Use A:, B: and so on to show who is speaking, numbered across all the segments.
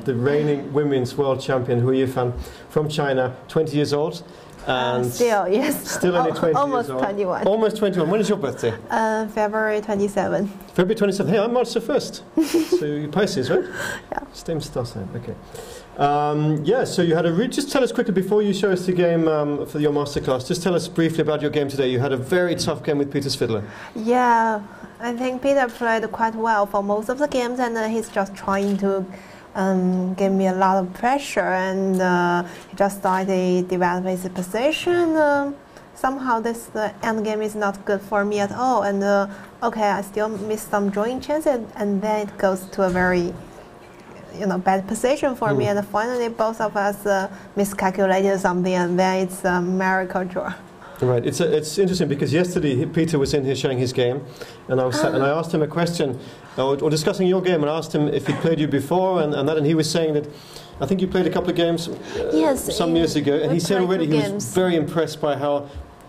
A: the reigning women's world champion Hou Yifan from China, 20 years old. And
B: still, yes.
A: Still only 20
B: almost
A: years old.
B: 21.
A: Almost 21. When is your birthday?
B: February 27.
A: February 27. Hey, I'm March the 1st. So you're Pisces, right?
B: Yeah.
A: Same star sign. Okay. Yeah, so you had a just tell us quickly before you show us the game for your masterclass. Just tell us briefly about your game today. You had a very tough game with Peter Svidler.
B: Yeah, I think Peter played quite well for most of the games, and he's just trying to give me a lot of pressure, and he just started developing his position. Somehow this end game is not good for me at all, and okay, I still miss some drawing chances, and then it goes to a very bad position for me, and finally both of us miscalculated something, and then it's a miracle draw.
A: Right, it's interesting because yesterday Peter was in here showing his game, and I asked him a question, or discussing your game, and asked him if he'd played you before, and he was saying that I think you played a couple of games some years ago, and he said already he was very impressed by how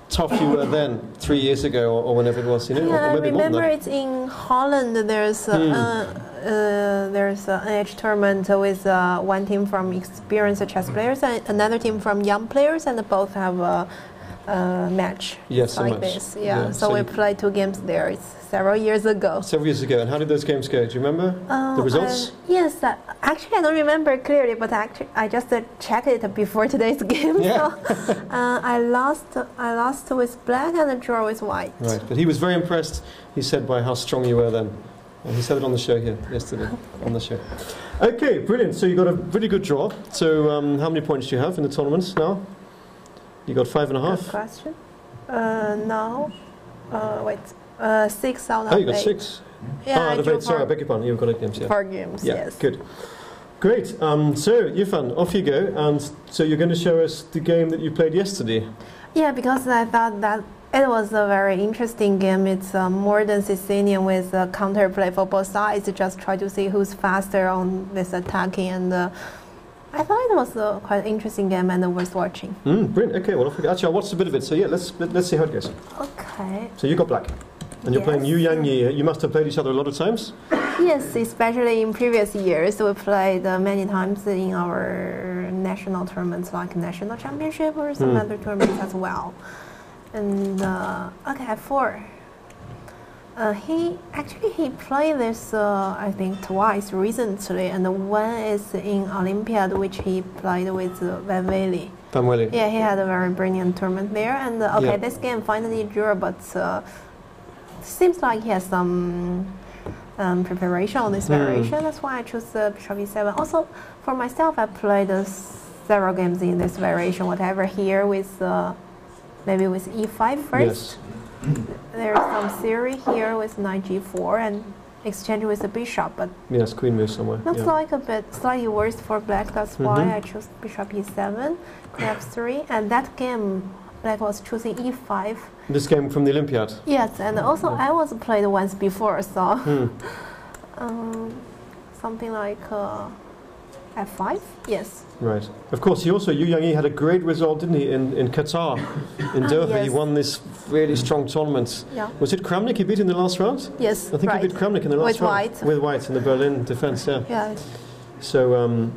A: tough you were then, 3 years ago, or whenever it was.
B: Yeah, I remember it's in Holland. There's an age tournament with one team from experienced chess players and another team from young players, and both have a match like this. Yeah, so we played 2 games there. It's several years ago.
A: Several years ago. And how did those games go? Do you remember the results?
B: Yes, actually I don't remember clearly, but actually I just checked it before today's game. Yeah. So I lost with black and drew with white.
A: Right, but he was very impressed, he said, by how strong you were then. And he said it on the show here yesterday, on the show. Okay, brilliant. So you got a really good draw. So how many points do you have in the tournament now? You got 5.5?
B: Good question. No. Wait. 6 out of 8.
A: Oh, you got 6?
B: Yeah,
A: out of 8. Sorry, I beg your pardon. You've got 8 games, yeah.
B: 4 games,
A: yeah,
B: yes.
A: Good. Great. So, Yifan, off you go. And so you're going to show us the game that you played yesterday.
B: Yeah, because I thought that it was a very interesting game. It's more than Sicilian with counterplay for both sides. Just try to see who's faster on this attacking, and I thought it was a quite interesting game and worth watching.
A: Brilliant. Okay, well, actually, I watched a bit of it. So yeah, let's see how it goes.
B: Okay.
A: So you got black, and you're playing Yu Yangyi. You must have played each other a lot of times.
B: Yes, especially in previous years, we played many times in our national tournaments, like national championship or some other tournaments as well. And okay, 4. He played this I think twice recently, and one is in Olympiad, which he played with Van Wely.
A: Van Wely.
B: Yeah, he had a very brilliant tournament there, and okay, this game finally drew, but seems like he has some preparation on this variation. That's why I chose Bishop E7. Also, for myself, I played several games in this variation. Whatever here with maybe with E5 first. Yes. There's some theory here with Knight G4 and exchange with the bishop, but
A: yes, queen move somewhere.
B: Looks like a bit slightly worse for black. That's why I chose Bishop E7, Queen F3, and that game black was choosing E5.
A: This game from the Olympiad.
B: Yes, and also I was played once before, so something like F5. Yes.
A: Right. Of course, Yu Yangyi had a great result, didn't he, in Qatar, in Doha. Yes. He won this really strong tournament.
B: Yeah.
A: Was it Kramnik he beat in the last round?
B: Yes,
A: I think he beat Kramnik in the last round. With white in the Berlin defense, yeah.
B: Yeah.
A: So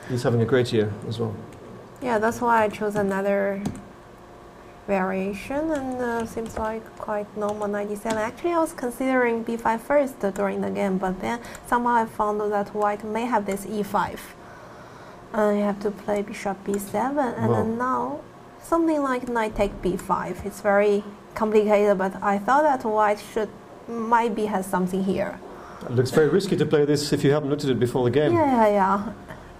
A: he's having a great year as well.
B: Yeah, that's why I chose another variation, and seems like quite normal 97. Actually, I was considering B5 first during the game, but then somehow I found that white may have this E5. You have to play Bishop B7, and then now something like Knight take B5. It's very complicated, but I thought that white might has something here.
A: It looks very risky to play this if you haven't looked at it before the game.
B: Yeah.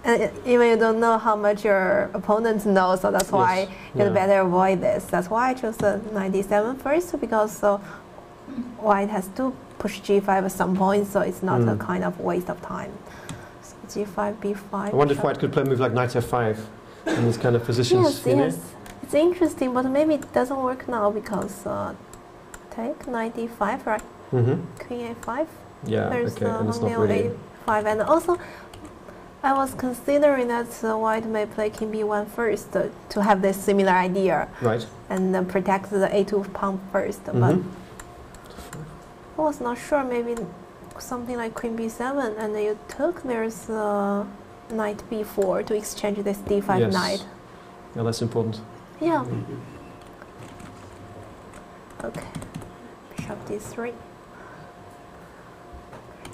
B: And even you don't know how much your opponent knows, so that's why you better avoid this. That's why I chose the Knight D7 first, because white has to push G5 at some point, so it's not a kind of waste of time. G5, B5.
A: I wonder if white could play a move like Knight F5 in these kind of positions.
B: Yes. It's interesting, but maybe it doesn't work now because take Knight D5, right? Queen A5.
A: Yeah,
B: there's
A: and it's not really
B: A5, and also I was considering that white may play King B1 first to have this similar idea,
A: right?
B: And protect the A2 pawn first, but I was not sure. Maybe something like Queen B7, and you took. There's knight b4 to exchange this d5
A: Yes.
B: knight.
A: Yeah, that's important.
B: Yeah. Okay. Bishop d3.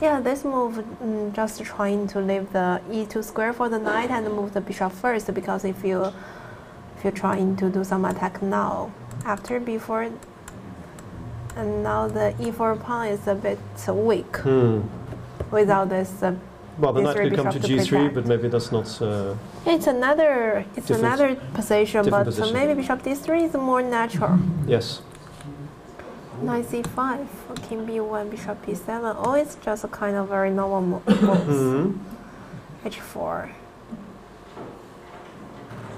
B: Yeah, this move just trying to leave the e2 square for the knight and move the bishop first, because if you're trying to do some attack now, after b4, and now the e4 pawn is a bit weak without this.
A: Well, the
B: d3
A: knight could come to
B: bishop
A: g3,
B: protect.
A: but maybe that's not.
B: It's another position,
A: different
B: but
A: position.
B: maybe bishop d3 is more natural.
A: Yes.
B: Knight c5, king b1, bishop p7. Oh, it's just a kind of very normal moves. h4,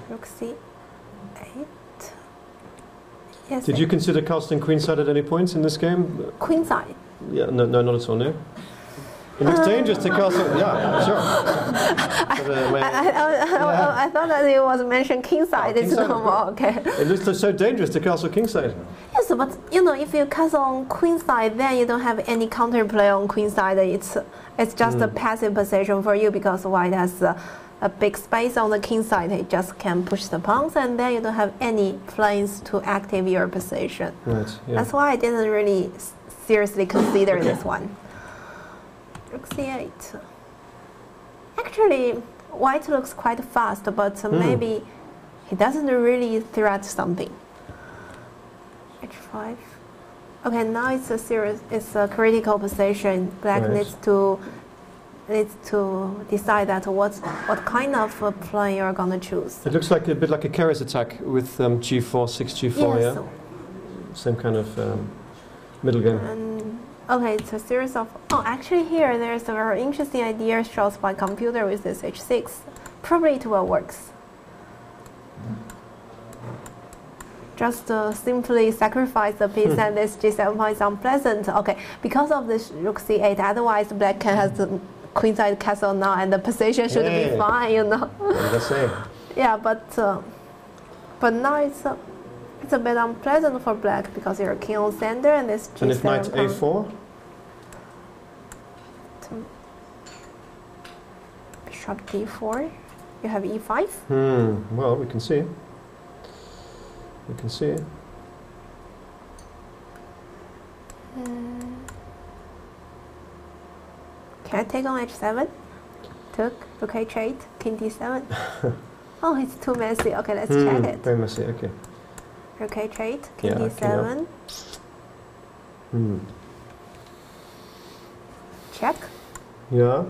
B: rook c8. Yes.
A: Did you consider casting queenside at any points in this game?
B: Queenside.
A: Yeah, no, not at all. No. It looks dangerous to castle. Yeah, sure. But,
B: I thought that it was mentioned kingside. It's
A: kingside.
B: normal. Okay.
A: It looks so dangerous to castle kingside.
B: Yes, but if you castle on queenside, then you don't have any counterplay on queenside. It's just a passive position for you, because white has a big space on the king side. It just can push the pawns, and then you don't have any planes to active your position.
A: Right. Yeah.
B: That's why I didn't really seriously consider this one. Rook c8. Actually, white looks quite fast, but maybe he doesn't really threat something. h5. Okay, now it's a critical position. Black needs to decide that what kind of play you're gonna choose.
A: It looks like a bit like a Keres attack with g4, 6g4.
B: Yes.
A: Yeah. Same kind of middle game.
B: Okay, it's a series of. Oh, actually, here there's a very interesting idea shown by computer with this h6. Probably it will work. Just simply sacrifice the piece, and this g7 pawn is unpleasant. Okay, because of this rook c8. Otherwise, black can have the queenside castle now, and the position should be fine.
A: That's it.
B: Yeah, but now it's a bit unpleasant for black, because you're king on center, and this g7
A: And if knight a4?
B: Bishop d4, you have e5.
A: Well, we can see. We can see.
B: Can I take on h7? Took, rook h8, king d7. Oh, it's too messy. Okay, let's check it.
A: Very messy, okay.
B: Rook h8, king
A: Yeah,
B: d7. Check.
A: Yeah.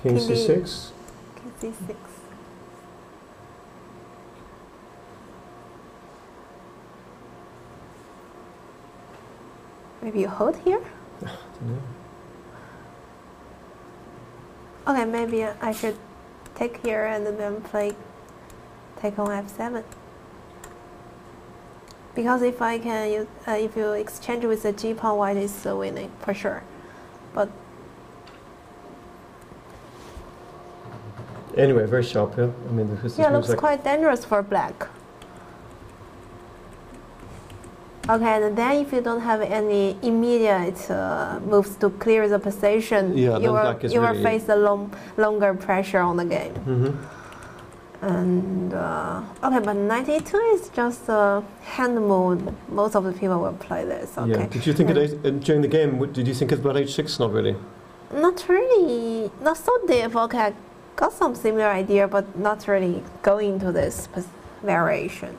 A: King
B: c6.
A: c6.
B: King c6. Maybe you hold here? Okay, maybe I should take here and then take on f7. Because if I can if you exchange with the g pawn, white is winning for sure. But
A: anyway, very sharp, yeah. I mean, this
B: looks like quite dangerous for black. Okay, and then if you don't have any immediate moves to clear the position, you will face a longer pressure on the game. And okay, but knight e2 is just a hand move. Most of the people will play this. Okay.
A: Yeah. Did you think during the game? Did you think about h6? Not really.
B: Not really. Not so deep. Okay, I got some similar idea, but not really going into this variation.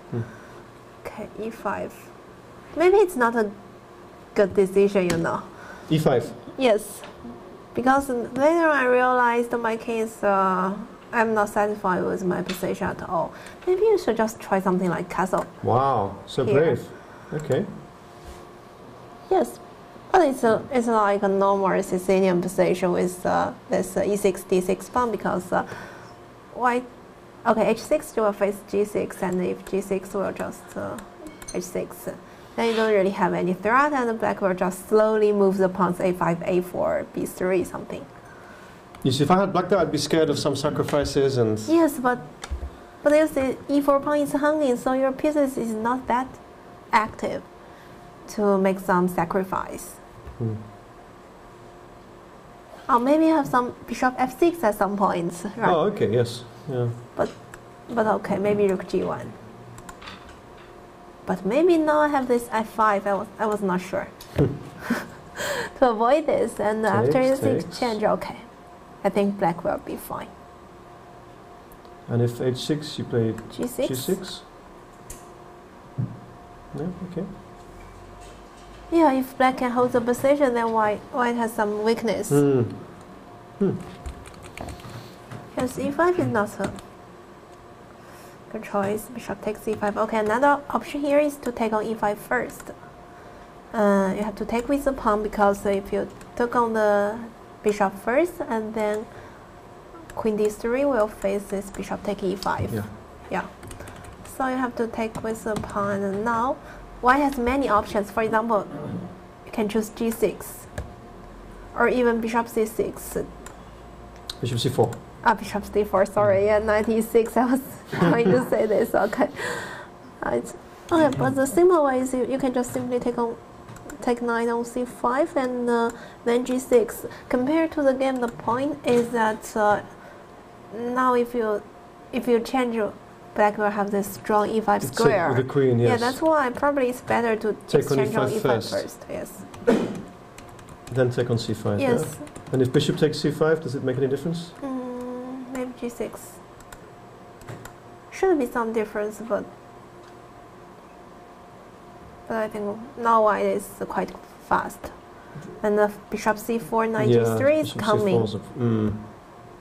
B: Okay, e5. Maybe it's not a good decision,
A: e5.
B: Yes, because later I realized my king is. I'm not satisfied with my position at all. Maybe you should just try something like castle.
A: Wow, so
B: here.
A: brave. Okay.
B: Yes, but it's like a normal Sicilian position with this e6, d6 pawn, because white. Okay, h6 will face g6, and if g6 will just h6. Then you don't really have any threat, and the black will just slowly move the pawns a5, a4, b3, something.
A: You see, if I had black there, I'd be scared of some sacrifices and.
B: Yes, but you see, e4 pawn is hanging, so your pieces is not that active to make some sacrifice. Or maybe have some bishop f6 at some points. Right?
A: Oh, okay, yes. Yeah.
B: But okay, maybe rook g1. But maybe now I have this f5. I was not sure. To avoid this, and after this exchange, okay, I think black will be fine.
A: And if h6, you play
B: g6.
A: g6. Yeah, okay.
B: Yeah, if black can hold the position, then white has some weakness. Yes, e5 is not a good choice. Bishop takes e5. Okay, another option here is to take on e5 first. You have to take with the pawn, because if you took on the bishop first, and then queen d3 will face this bishop take e5. Yeah. So you have to take with the pawn, and now white has many options. For example, you can choose g6, or even bishop c6.
A: Bishop c4.
B: Bishop c4. Sorry, yeah, 96. I was trying to say this. Okay. Right. Okay, but the simple way is you can just simply take knight on c5 and then g6. Compared to the game, the point is that now if you change, black will have this strong e5 square.
A: With the queen, yes.
B: Yeah, that's why probably it's better to exchange on e5 first. Yes.
A: Then take on c5.
B: Yes.
A: Yeah? And if bishop takes c5, does it make any difference?
B: Maybe g6. Should be some difference, but I think now white is quite fast. And the bishop c4, knight g3 is coming.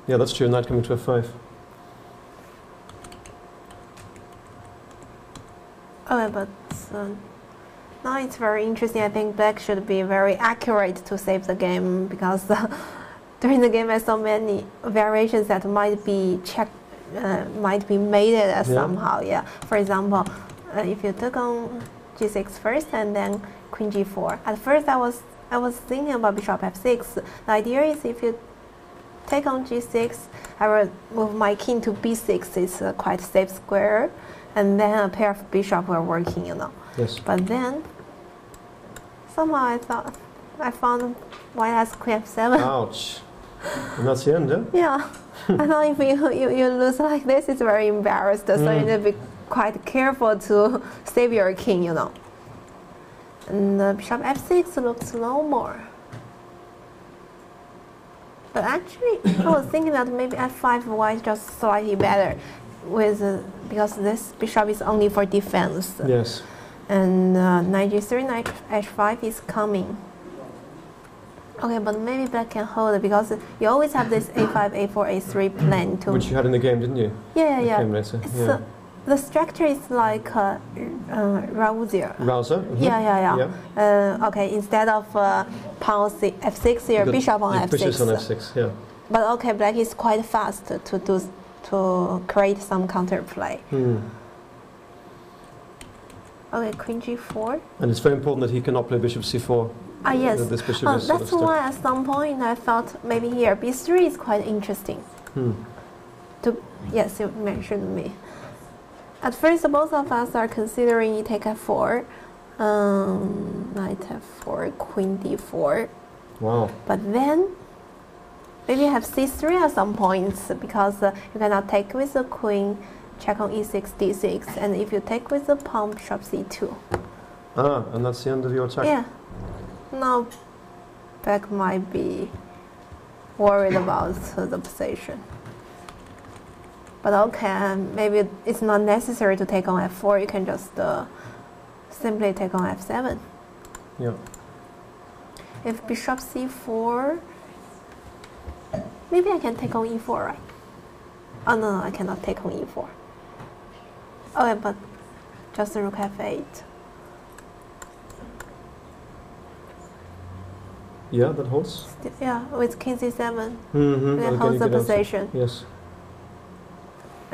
A: Yeah, that's true. Knight coming to f5.
B: Okay, but now it's very interesting. I think black should be very accurate to save the game, because during the game I saw many variations that might be mated somehow. Yeah. For example, if you took on g6 first and then queen g4. At first I was thinking about bishop f6. The idea is if you take on g6, I will move my king to b6. It's a quite safe square, and then a pair of bishops were working, you know.
A: Yes.
B: But then somehow I found white has queen f7.
A: Ouch. And that's the end, huh?
B: Yeah. I thought if you lose like this, it's very embarrassed. So you need to be quite careful to save your king, you know. And bishop f6 looks normal. But actually, I was thinking that maybe f5 white just slightly better, because this bishop is only for defense.
A: Yes.
B: And knight g3, knight h5 is coming. Okay, but maybe black can hold it, because you always have this a5, a4, a3 plan too.
A: Which you had in the game, didn't you?
B: Yeah.
A: Came later.
B: The structure is like Rouser.
A: Rouser? Mm-hmm.
B: Yeah. Okay, instead of pawn f6 here, bishop on f6.
A: Bishop on f6, yeah.
B: But okay, black is quite fast to create some counterplay. Okay, queen g4.
A: And it's very important that he cannot play bishop c4.
B: Yes.
A: This bishop is
B: that's why at some point I thought maybe here b3 is quite interesting. Yes, you mentioned me. At first, both of us are considering you take f4, knight f4, queen d4.
A: Wow.
B: But then, maybe have c3 at some points, because you cannot take with the queen, check on e6, d6, and if you take with the pawn, bishop c2.
A: And that's the end of your attack?
B: Yeah. Now, black might be worried about the position. But okay, maybe it's not necessary to take on f4. You can just simply take on f7.
A: Yeah.
B: If bishop c4, maybe I can take on e4, right? Oh no, I cannot take on e4. Okay, but just rook f8.
A: Yeah, that holds.
B: Yeah, with king c7,
A: you
B: can hold the position.
A: Yes.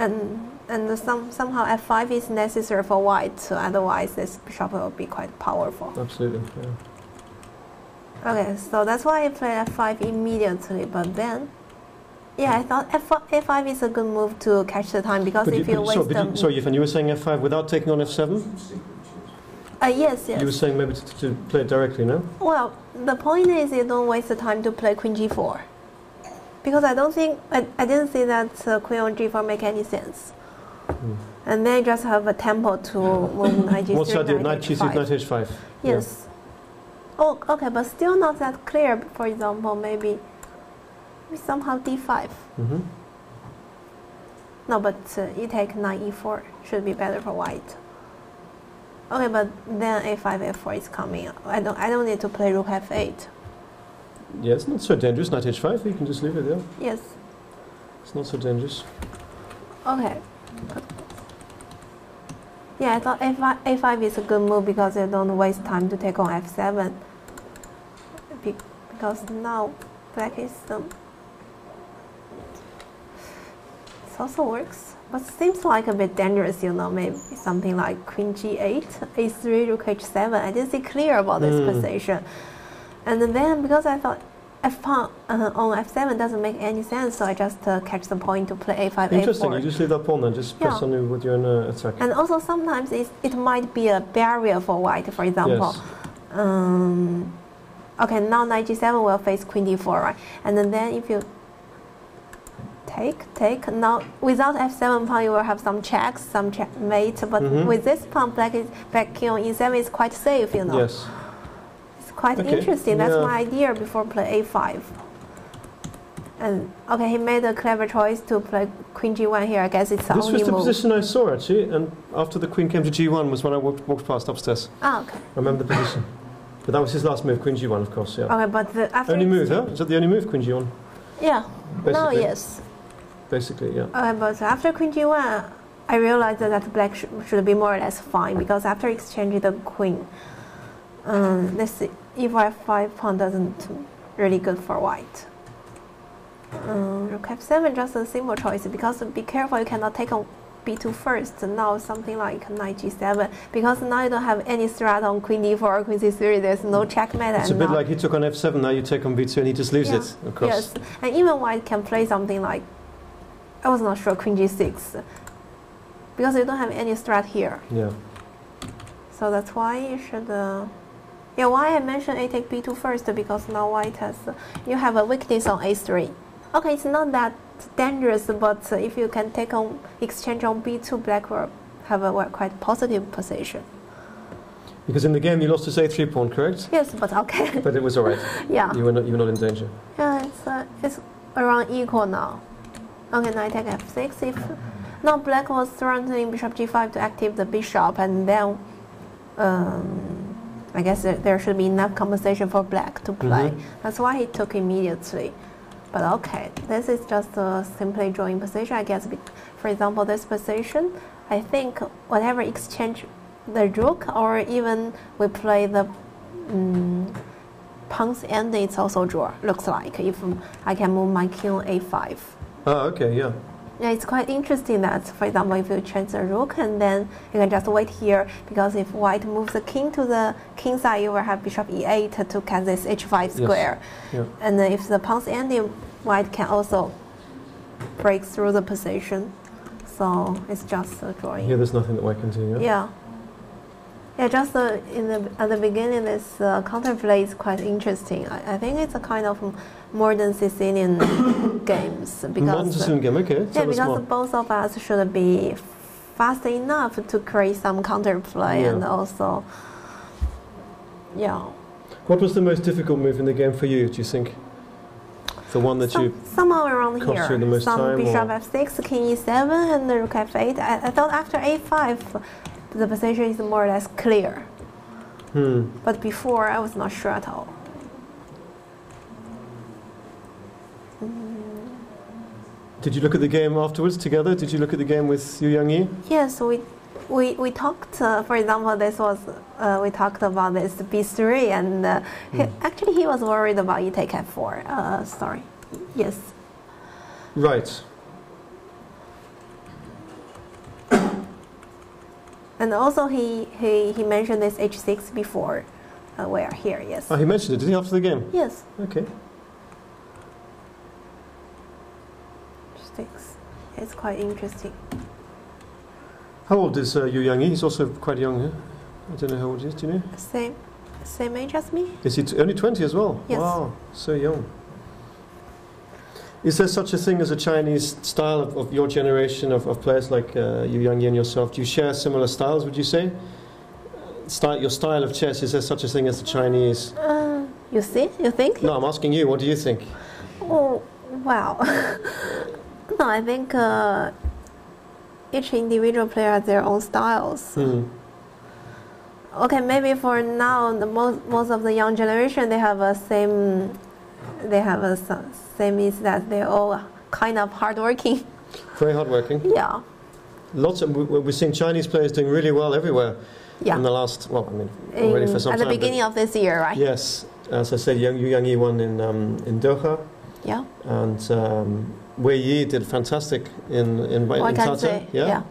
B: And somehow f5 is necessary for white, so otherwise this bishop will be quite powerful.
A: Absolutely, yeah.
B: Okay, so that's why I play f5 immediately, but then, yeah, I thought f5 is a good move to catch the time, because if you waste them...
A: Sorry, Yifan, you were saying f5 without taking on f7?
B: Yes.
A: You were saying maybe to play it directly, no?
B: Well, the point is you don't waste the time to play queen g4. because I don't think I didn't see that queen on g4 make any sense. And then I just have a tempo to move knight g3.
A: What's the idea? Knight g6, knight h5.
B: Yes. Yeah. Oh, okay, but still not that clear. For example, maybe somehow d5. No, but you take knight e4 should be better for white. Okay, but then a5, f4 is coming. I don't need to play rook f8.
A: Yeah, it's not so dangerous. Knight h5, you can just leave it there.
B: Yes.
A: It's not so dangerous.
B: Okay. Yeah, I thought a5 is a good move because you don't waste time to take on f7. Because now black is it also works, but seems like a bit dangerous. You know, maybe something like queen g8, a3, rook h7. I didn't see clear about this position, and then because I thought f pawn on f7 doesn't make any sense, so I just catch the point to play a5,
A: Interesting.
B: a4.
A: You just leave that pawn then, just press on it with your own attack.
B: And also sometimes it might be a barrier for white. For example,
A: yes.
B: Okay, now knight g7 will face queen d4, right? And then if you take now without f7 pawn, you will have some checks, some checkmate. But with this pawn, black king on e7 is quite safe, you know.
A: Yes.
B: It's quite interesting. That's my idea before play a5. And okay, he made a clever choice to play queen g1 here. I guess it's the only move.
A: This was the position I saw actually, and after the queen came to g1 was when I walked past upstairs.
B: Ah, okay.
A: I remember the position. But that was his last move, queen g1, of course. Yeah.
B: Okay, but after
A: only move, huh? Is that the only move, queen g1?
B: Yeah.
A: Basically.
B: No, yes.
A: Basically, yeah.
B: Okay, but after queen g1, I realized that black should be more or less fine because after exchanging the queen, this e4 f5 pawn doesn't really good for white. Rook f7 just a simple choice because be careful you cannot take on b2 first. Now something like knight g7 because now you don't have any threat on queen d4 or queen c3. There's no checkmate.
A: It's a bit like he took on f7. Now you take on b2 and he just leaves it across.
B: Yes, and even white can play something like I was not sure queen g6 because you don't have any threat here.
A: Yeah.
B: So that's why you should. Yeah, why I mentioned a take b2 first because now white has you have a weakness on a3. Okay, it's not that dangerous, but if you can take on exchange on b2, black will have a quite positive position.
A: Because in the game you lost his a3 pawn, correct?
B: Yes, but okay.
A: But it was alright.
B: Yeah.
A: You were not in danger.
B: Yeah, it's around equal now. Okay, knight take f6. If now black was threatening bishop g5 to activate the bishop, and then I guess there should be enough compensation for black to play. That's why he took immediately. But okay, this is just a simply drawing position, I guess. For example, this position, I think whatever exchange the rook or even we play the pawn's end, it's also draw, looks like, if I can move my king on a5.
A: Oh, okay, yeah.
B: Yeah, it's quite interesting that, for example, if you change the rook and then you can just wait here because if white moves the king to the king side, you will have bishop e8 to catch this h5 square.
A: Yes. Yeah.
B: And if the pawn's ending, white can also break through the position. So it's just a drawing.
A: Here there's nothing that white can do, yeah?
B: Yeah. Yeah, just at the beginning, this counterplay is quite interesting. I think it's a kind of modern Sicilian games because
A: modern Sicilian game, okay.
B: Yeah, because both of us should be fast enough to create some counterplay and also, yeah.
A: What was the most difficult move in the game for you? Do you think the one that
B: somehow around
A: cost
B: here?
A: You the most
B: some
A: time,
B: bishop f6, king e7, and rook f8. I thought after a5. The position is more or less clear. But before, I was not sure at all.
A: Did you look at the game afterwards together? Did you look at the game with Yu Yangyi?
B: Yes, we talked. For example, this was we talked about this b3, and actually he was worried about e take f4. Sorry. Yes.
A: Right.
B: And also he mentioned this h6 before. Where here? Yes.
A: Oh, he mentioned it. Did he after the game?
B: Yes.
A: Okay.
B: H6. It's quite interesting.
A: How old is Yu Yangyi? He's also quite young, huh? I don't know how old he is. Do you know?
B: Same age as me.
A: Is he only 20 as well?
B: Yes.
A: Wow, so young. Is there such a thing as a Chinese style of your generation of players like Yu Yangyi and yourself? Do you share similar styles, would you say? Your style of chess, is there such a thing as the Chinese?
B: You think?
A: No, I'm asking you, what do you think?
B: Oh, wow. No, I think each individual player has their own styles. Okay, maybe for now, most of the young generation, they have a same is that they're all kind of hardworking.
A: Very hardworking.
B: Yeah.
A: We're seeing Chinese players doing really well everywhere.
B: Yeah.
A: In the last, well, I mean, already for some
B: time. At the beginning of this year, right?
A: Yes. As I said, Yu Yangyi won in Doha.
B: Yeah.
A: And Wei Yi did fantastic in Tata.
B: Yeah.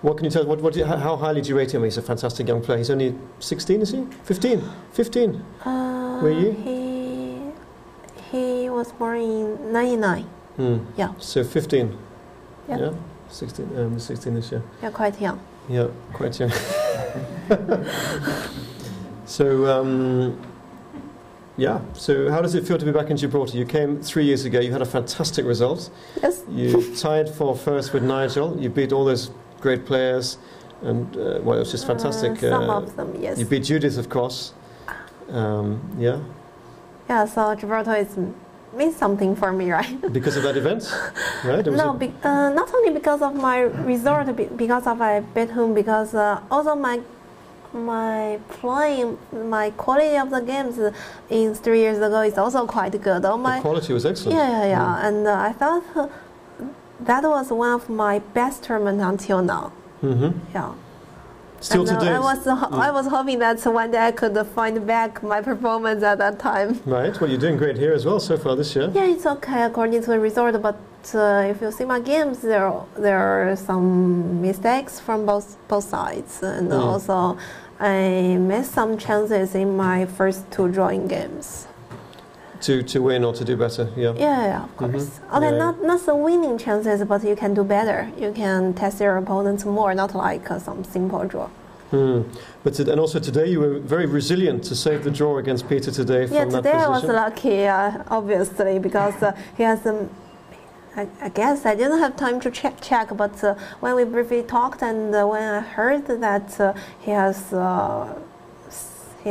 A: What can you tell? How highly do you rate him? He's a fantastic young player. He's only 16, is he? 15. 15. Wei Yi?
B: He was born in 99. Yeah.
A: So 15.
B: Yeah.
A: 16 this year.
B: Yeah, quite young.
A: Yeah, quite young. So, so how does it feel to be back in Gibraltar? You came 3 years ago, you had a fantastic result.
B: Yes.
A: You tied for first with Nigel, you beat all those great players, and it was just fantastic.
B: Some of them, yes.
A: You beat Judith, of course. Yeah,
B: so Gibraltar means something for me, right?
A: Because of that event, right?
B: No, not only because of my result, because of I beat him, because also my playing, my quality of the games in 3 years ago is also quite good.
A: The quality was excellent.
B: Yeah. And I thought that was one of my best tournaments until now. Yeah.
A: Still today.
B: I was hoping that one day I could find back my performance at that time.
A: Right. Well, you're doing great here as well so far this year.
B: Yeah, it's okay according to the result, but if you see my games, there are some mistakes from both sides, and also I missed some chances in my first 2 drawing games.
A: To win or to do better, yeah.
B: Yeah, of course. Okay, not the winning chances, but you can do better. You can test your opponents more, not like some simple draw.
A: But and also today you were very resilient to save the draw against Peter today from that position.
B: Yeah, today I was lucky, obviously, because he has I guess I didn't have time to check, but when we briefly talked and when I heard that he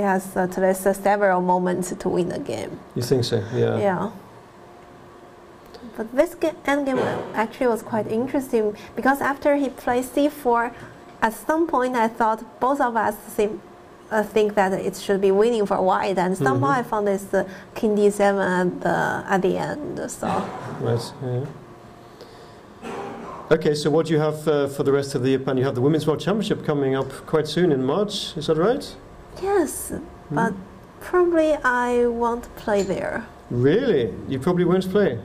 B: has today several moments to win the game.
A: You think so? Yeah.
B: Yeah. But this endgame actually was quite interesting because after he played c4, at some point I thought both of us think that it should be winning for white, and somehow I found this king d7 at the end. So.
A: Right. Yeah. Okay, so what do you have for the rest of the Japan? You have the Women's World Championship coming up quite soon in March. Is that right?
B: Yes, but probably I won't play there.
A: Really? You probably won't play?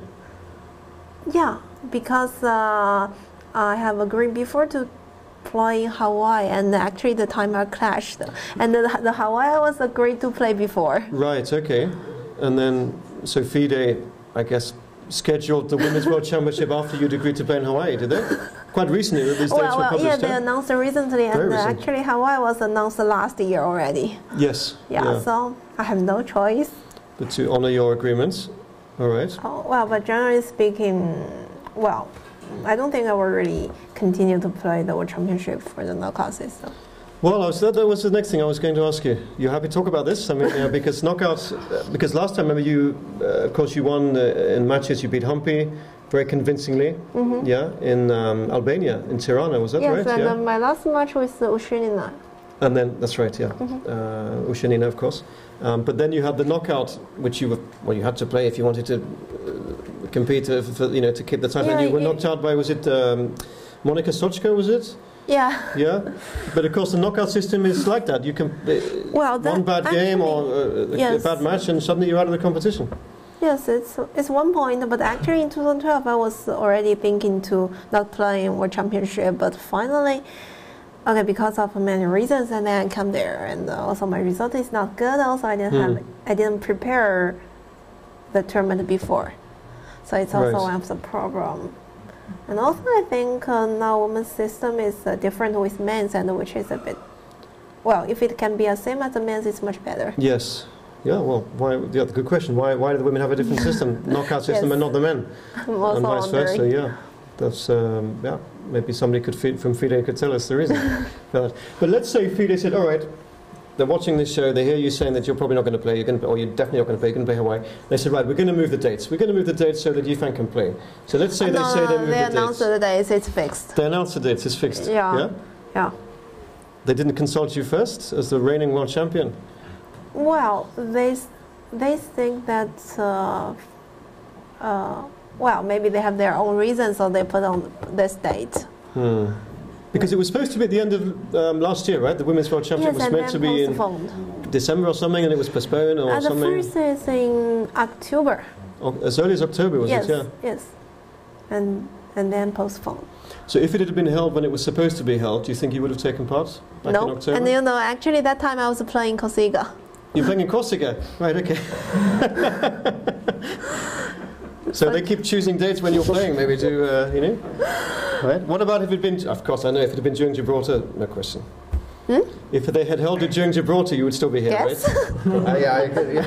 B: Yeah, because I have agreed before to play in Hawaii, and actually the timer clashed. And the Hawaii was agreed to play before.
A: Right, okay. And then, so FIDE, I guess, scheduled the Women's World Championship after you'd agreed to play in Hawaii, did they? Quite recently, these dates were published.
B: Yeah, they announced recently, and actually Hawaii was announced last year already.
A: Yes.
B: Yeah, so I have no choice.
A: But to honor your agreements, all right.
B: But generally speaking, I don't think I will really continue to play the World Championship for the knockout system.
A: Well, that was the next thing I was going to ask you. You happy to talk about this? I mean, because knockouts, because last time, remember you, of course, you won in matches. You beat Humpy very convincingly. Yeah, in Albania, in Tirana, was that right?
B: Yes, and my last match was Ushanina.
A: And then that's right, yeah, Ushanina, of course. But then you had the knockout, which you had to play if you wanted to compete to keep the title. And you were knocked out by, was it Monika Sochka? Was it?
B: Yeah.
A: Yeah, but of course the knockout system is like that. You can one bad game or a bad match, and suddenly you're out of the competition.
B: Yes, it's one point. But actually, in 2012, I was already thinking to not playing World Championship. But finally, because of many reasons, and then I come there, and also my result is not good. Also, I didn't prepare the tournament before, so it's also one of the problem. And also, I think now women's system is different with men's, and which is a bit, if it can be the same as the men's, it's much better.
A: Yes, Yeah, well, why? Yeah, good question. Why do the women have a different system, knockout system,
B: Yes.
A: and not the men,
B: Also
A: and vice versa?
B: wondering.
A: Yeah, that's yeah. Maybe somebody from FIDE could tell us the reason for that. But let's say FIDE said, all right, they're watching this show, they hear you saying that you're probably not going to play, or you're definitely not going to play, you're going to play Hawaii. They said, right, we're going to move the dates. We're going to move the dates so that Yifan can play. So let's say they move the dates.
B: They announced the dates, it's fixed.
A: They announced the dates, it's fixed.
B: Yeah. Yeah.
A: They didn't consult you first as the reigning world champion?
B: Well, they think that, well, maybe they have their own reasons, so they put on this date.
A: Because it was supposed to be at the end of last year, right? The Women's World Championship was meant to be in December or something, and it was postponed or something?
B: The first is in October.
A: Oh, as early as October, was it? Yeah.
B: Yes, and then postponed.
A: So if it had been held when it was supposed to be held, do you think you would have taken part back in October?
B: And you know, actually that time I was playing Corsica.
A: You're playing in Corsica? Right, okay. So they keep choosing dates when you're playing, maybe to, you know? Right. What about if it had been, of course I know, if it had been during Gibraltar, no question. If they had held it during Gibraltar, you would still be here,
B: yes.
A: Right? Yeah, I agree.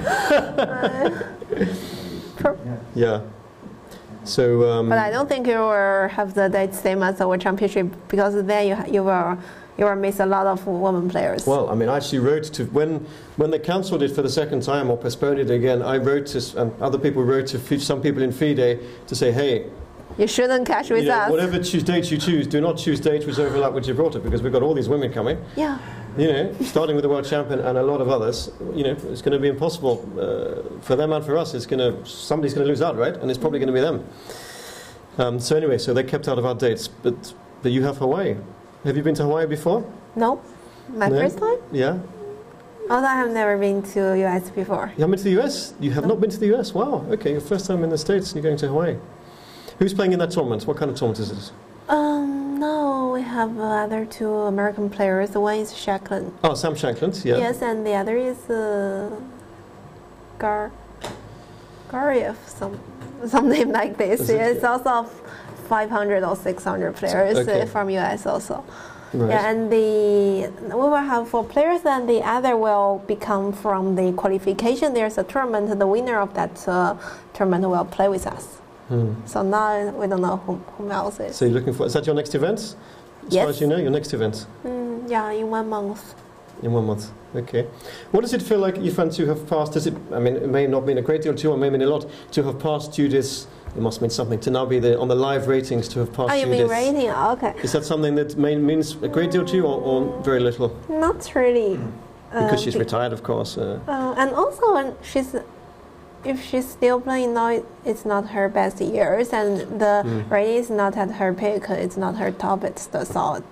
A: Yeah. So,
B: but I don't think you will have the date same as the World Championship, because then you will miss a lot of women players.
A: Well, I mean, I actually wrote to, when they cancelled it for the second time or postponed it again, I wrote to, and other people wrote to some people in FIDE to say, hey,
B: you shouldn't catch with us.
A: Whatever dates you choose, do not choose dates which overlap with Gibraltar, because we've got all these women coming.
B: Yeah.
A: You know, starting with the world champion and a lot of others. You know, it's going to be impossible for them and for us. Somebody's going to lose out, right? And it's probably going to be them. So anyway, so they kept out of our dates. But you have Hawaii. Have you been to Hawaii before?
B: No, my first time.
A: Yeah.
B: Although I have never been to US before.
A: You haven't been to the US? You have not been to the US? Wow. Okay, your first time in the States. You're going to Hawaii. Who's playing in that tournament? What kind of tournament is it?
B: No, we have other two American players. One is Shankland.
A: Oh, Sam Shankland, yeah.
B: Yes, and the other is Gariev, some name like this. It's also 500 or 600 players from US also.
A: Right.
B: Yeah, and we will have 4 players, and the other will become from the qualification. There's a tournament. The winner of that tournament will play with us. So now we don't know whom else is.
A: So you're looking for, is that your next event? As far as you know, your next event?
B: Yeah, in 1 month.
A: In 1 month, okay. What does it feel like, Yifan, to have passed? I mean, it may not mean a great deal to you, or may mean a lot, to have passed you this, it must mean something, to now be on the live ratings, to have passed you this.
B: Oh, you mean rating? Okay.
A: Is that something that means a great deal to you, or very little?
B: Not really.
A: Because she's retired, of course.
B: And also, when if she's still playing now, it's not her best years, and the rating is not at her peak. It's not her top. It's the solid.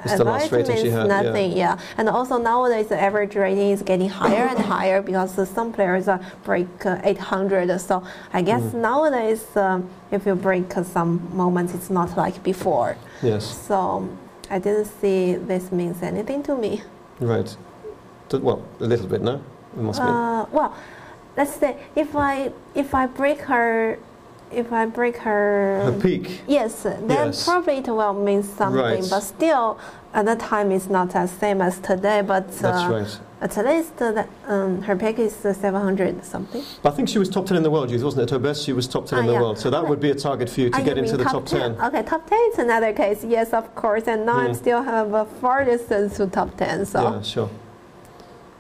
A: It's the last rating she had.
B: Nothing, yeah. And also nowadays the average rating is getting higher and higher, because some players break 800. So I guess nowadays, if you break some moments, it's not like before.
A: Yes.
B: So I didn't see this means anything to me.
A: Right. Well, a little bit, no? It must be.
B: Well, let's say if I break her
A: peak.
B: Yes, then probably it will mean something.
A: Right.
B: But still, at that time it's not as same as today. But
A: that's right.
B: At least her peak is 700 something.
A: But I think she was top 10 in the world, wasn't it? At her best, she was top 10 in the world. So that would be a target for you to get into the top 10.
B: Okay, top 10 is another case. Yes, of course. And now I still have a far distance to top 10. So
A: yeah, sure.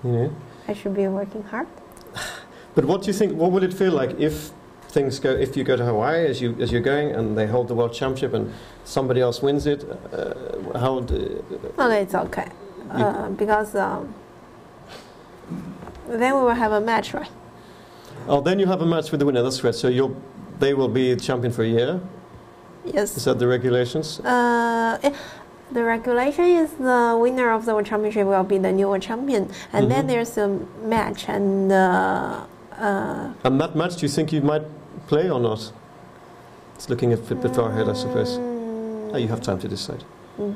A: You know,
B: I should be working hard.
A: But what do you think? What would it feel like if things go? If you go to Hawaii as you're going, and they hold the world championship, and somebody else wins it?
B: Okay, it's okay, because then we will have a match, right?
A: Oh, then you have a match with the winner. That's right. So they will be champion for a year.
B: Yes.
A: Is that the regulations?
B: The regulation is the winner of the world championship will be the new world champion, and then there's a match, and
A: that match, do you think you might play or not? It's looking a bit far ahead, I suppose. You have time to decide.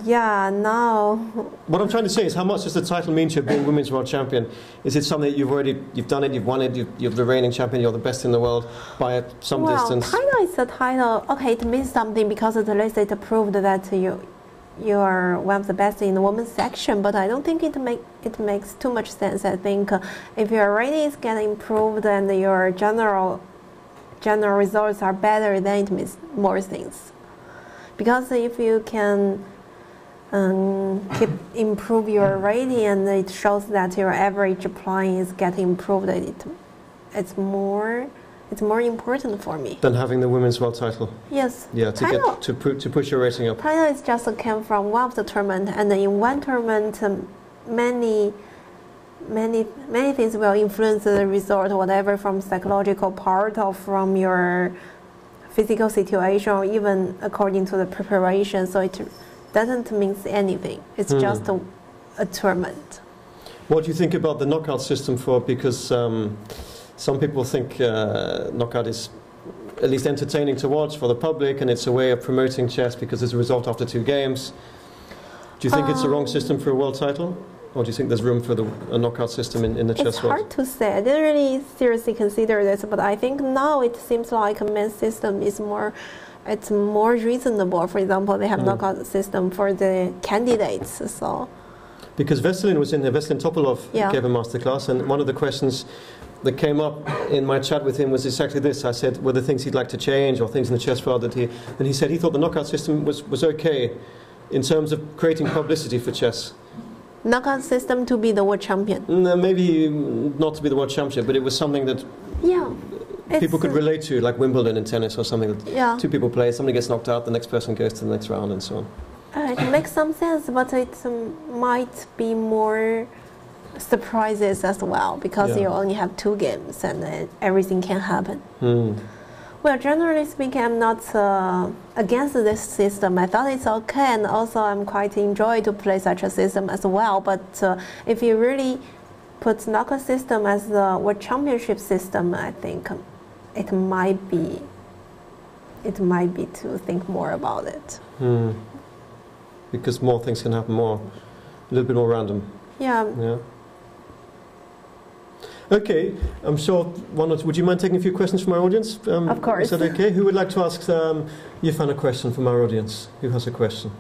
B: Yeah, no.
A: What I'm trying to say is, how much does the title mean to you, being women's world champion? Is it something that you've done it, you've won it, you're the reigning champion, you're the best in the world by some distance?
B: Well, title is a title. Okay, it means something, because at least it proved that you're one of the best in the women's section, but I don't think it makes too much sense. I think if your rating is getting improved and your general results are better, then it means more things. Because if you can improve your rating and it shows that your average playing is getting improved, it's more important for me
A: than having the women's world title.
B: Yes.
A: Yeah, to push your rating up.
B: Title is just came from one of the tournament, and in one tournament, many things will influence the result, whatever from psychological part or from your physical situation, or even according to the preparation. So it doesn't mean anything. It's just a tournament.
A: What do you think about the knockout system because some people think knockout is at least entertaining to watch for the public, and it's a way of promoting chess because there's a result after 2 games. Do you think it's the wrong system for a world title? Or do you think there's room for a knockout system in the chess world?
B: It's hard to say. I didn't really seriously consider this, but I think now it seems like a men's system is more reasonable. For example, they have knockout system for the candidates. So
A: because Veselin was in there, Veselin Topolov gave a masterclass, and one of the questions that came up in my chat with him was exactly this. I said, were there things he'd like to change or things in the chess world and he said he thought the knockout system was okay in terms of creating publicity for chess.
B: Knockout system to be the world champion?
A: No, maybe not to be the world champion, but it was something that people could relate to, like Wimbledon in tennis or something that 2 people play, somebody gets knocked out, the next person goes to the next round and so on.
B: It makes some sense, but it might be more surprises as well, because you only have 2 games and everything can happen. Well, generally speaking, I'm not against this system. I thought it's okay, and also I'm quite enjoy to play such a system as well. But if you really put knockout system as the world championship system, I think it might be to think more about it.
A: Because more things can happen, a little bit more random.
B: Yeah.
A: Okay, I'm sure would you mind taking a few questions from our audience?
B: Of course.
A: Is that okay? Who would like to ask Yifan a question from our audience? Who has a question?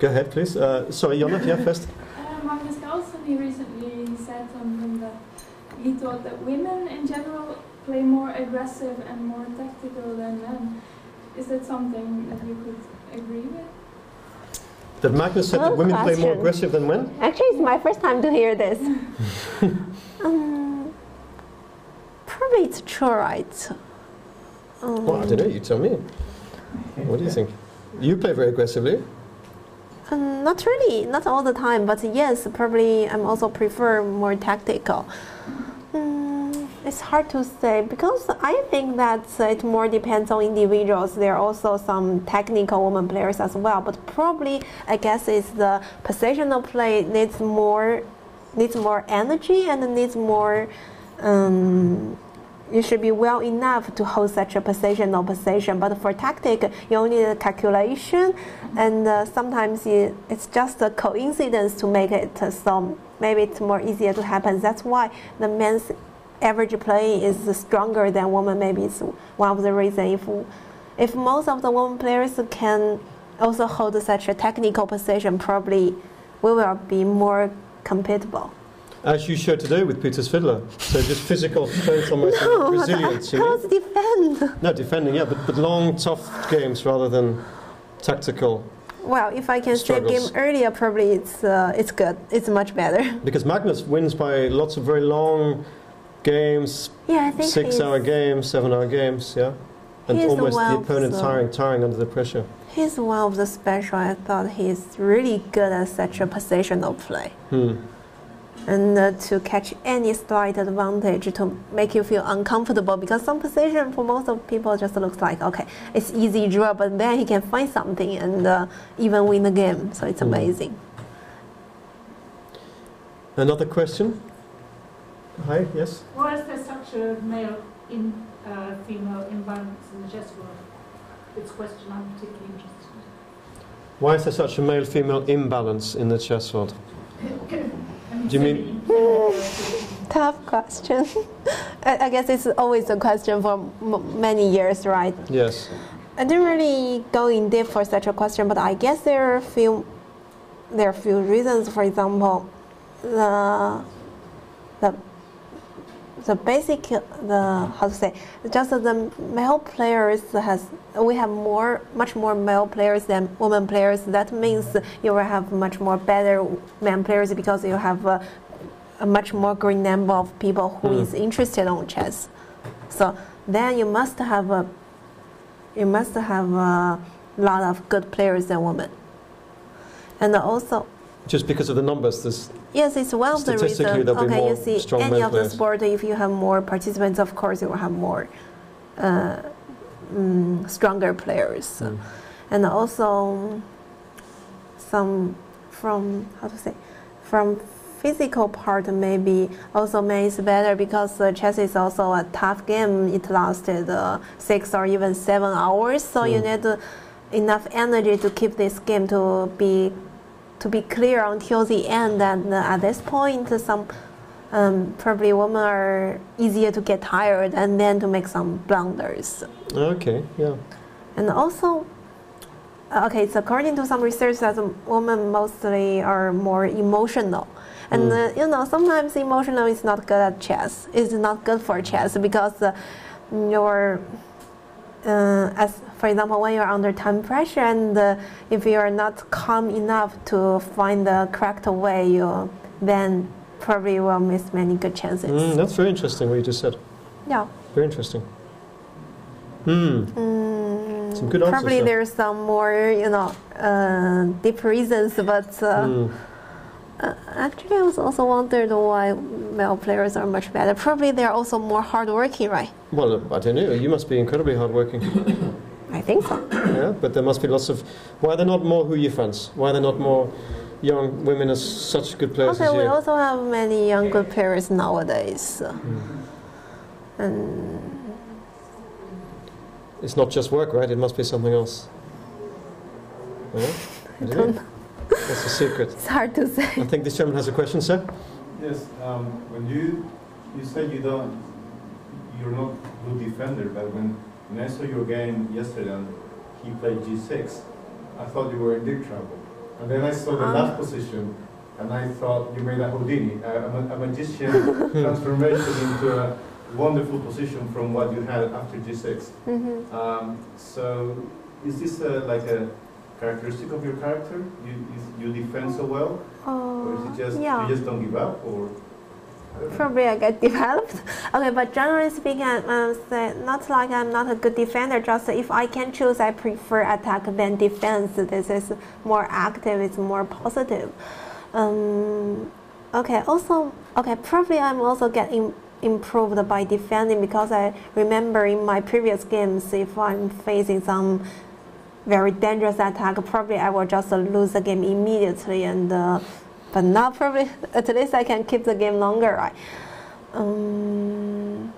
A: Go ahead, please. Sorry, Jonna, first.
C: Magnus Carlsen, he recently said something that he thought that women in general play more aggressive and more tactical than men. Is that something that you could agree with?
A: That Magnus said that women play more aggressive than men?
B: Actually, it's my first time to hear this. Probably it's true, right?
A: Well, I don't know, you tell me. What do you think? You play very aggressively?
B: Not really, not all the time, but yes, probably I'm also prefer more tactical. It's hard to say, because I think that it more depends on individuals. There are also some technical women players as well, but probably I guess it's the positional play needs more energy and needs more. You should be well enough to hold such a positional position. But for tactic, you only need a calculation, and sometimes it's just a coincidence to make it. So maybe it's more easier to happen. That's why the men's average play is stronger than women. Maybe it's one of the reasons. If most of the women players can also hold such a technical position, probably we will be more compatible.
A: As you showed today with Peter's fiddler. So just physical strength, almost resilience.
B: I was defend.
A: No, defending, yeah, but long, tough games rather than tactical.
B: Well, if I can save game earlier, probably it's good. It's much better.
A: Because Magnus wins by lots of very long games,
B: I think
A: 6-hour games, 7-hour games, and almost the opponent tiring under the pressure.
B: He's one of the special. I thought he's really good at such a positional play. And to catch any slight advantage to make you feel uncomfortable, because some position for most of people just looks like, okay, it's easy draw, but then he can find something and even win the game. So it's amazing.
A: Another question? Hi, yes?
D: Why is there such a male-female imbalance in the chess world? It's a question I'm particularly interested in.
A: Why is there such a male-female imbalance in the chess world? Do you mean?
B: Tough question. I guess it's always a question for many years, right?
A: Yes.
B: I didn't really go in depth for such a question, but I guess there are a few reasons. For example, the basic, just the male players we have much more male players than women players. That means you will have much more better men players because you have a much more great number of people who is interested on chess. So then you must have a lot of good players than women, and also.
A: Just because of the numbers,
B: yes, it's one of the reasons. Okay, you see, any of the
A: players.
B: sport, if you have more participants, of course, you will have more stronger players, and also from physical part maybe also makes better because chess is also a tough game. It lasted 6 or even 7 hours, so you need enough energy to keep this game to be clear until the end. And at this point, some probably women are easier to get tired and then to make some blunders.
A: Okay, yeah.
B: And also, okay, it's according to some research that women mostly are more emotional. And sometimes emotional is not good at chess. It's not good for chess because as for example, when you're under time pressure and if you are not calm enough to find the correct way, you then probably will miss many good chances.
A: That's very interesting what you just said.
B: Yeah.
A: Very interesting. Some good answers.
B: Probably there's some more, deep reasons, but actually I was also wondered why male players are much better. Probably they're also more hardworking, right?
A: Well, I don't know. You must be incredibly hardworking.
B: I think so.
A: Yeah, but there must be lots of... Why are there not more Hou Yifans? Why are there not more young women as such good players as you?
B: We also have many young good players nowadays. And
A: it's not just work, right? It must be something else. Yeah? I don't know. That's the secret.
B: It's hard to say.
A: I think this gentleman has a question, sir.
E: Yes. When you said you're not good defender, but when I saw your game yesterday and he played G6, I thought you were in big trouble. And then I saw the last position, and I thought you made a Houdini, a magician transformation into a wonderful position from what you had after G6. So is this like a characteristic of your character? You defend so well, or is it just you just don't give up, or?
B: Probably I get developed. Okay, but generally speaking, I say not like I'm not a good defender. Just if I can choose, I prefer attack than defense. This is more active. It's more positive. Okay. Also, probably I'm also getting improved by defending because I remember in my previous games, if I'm facing some very dangerous attack, probably I will just lose the game immediately. And but now probably at least I can keep the game longer, right?
A: And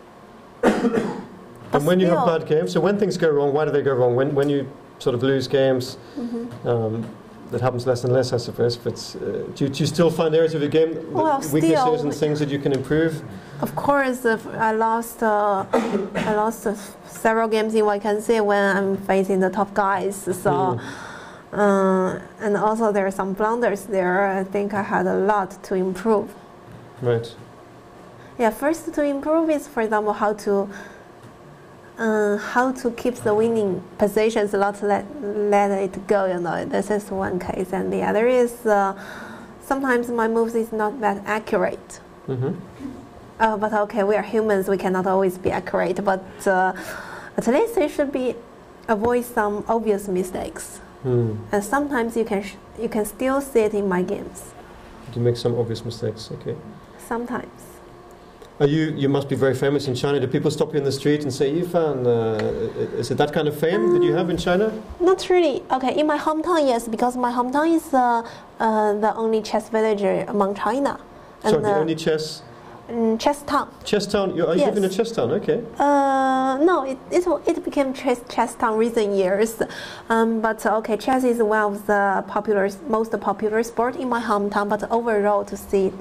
A: when you have bad games, so when things go wrong, why do they go wrong? When you sort of lose games, that happens less and less, I suppose. But do you still find areas of your game, weaknesses and things that you can improve?
B: Of course, I lost several games in vacancy when I'm facing the top guys. So. And also there are some blunders there. I think I had a lot to improve.
A: Right.
B: Yeah, first to improve is, for example, how to keep the winning positions, not let it go. This is one case, and the other is sometimes my moves is not that accurate. But okay, we are humans; we cannot always be accurate. But at least it should be avoid some obvious mistakes. And sometimes you can still see it in my games.
A: You make some obvious mistakes, okay.
B: Sometimes.
A: You must be very famous in China. Do people stop you in the street and say, Yifan, is it that kind of fame that you have in China?
B: Not really. Okay, in my hometown, yes, because my hometown is the only chess village among China.
A: So the only chess?
B: Chess town.
A: Chess town? You live in a chess town, okay.
B: No, it became chess town recent years. But okay, chess is one of the most popular sport in my hometown. But overall, to see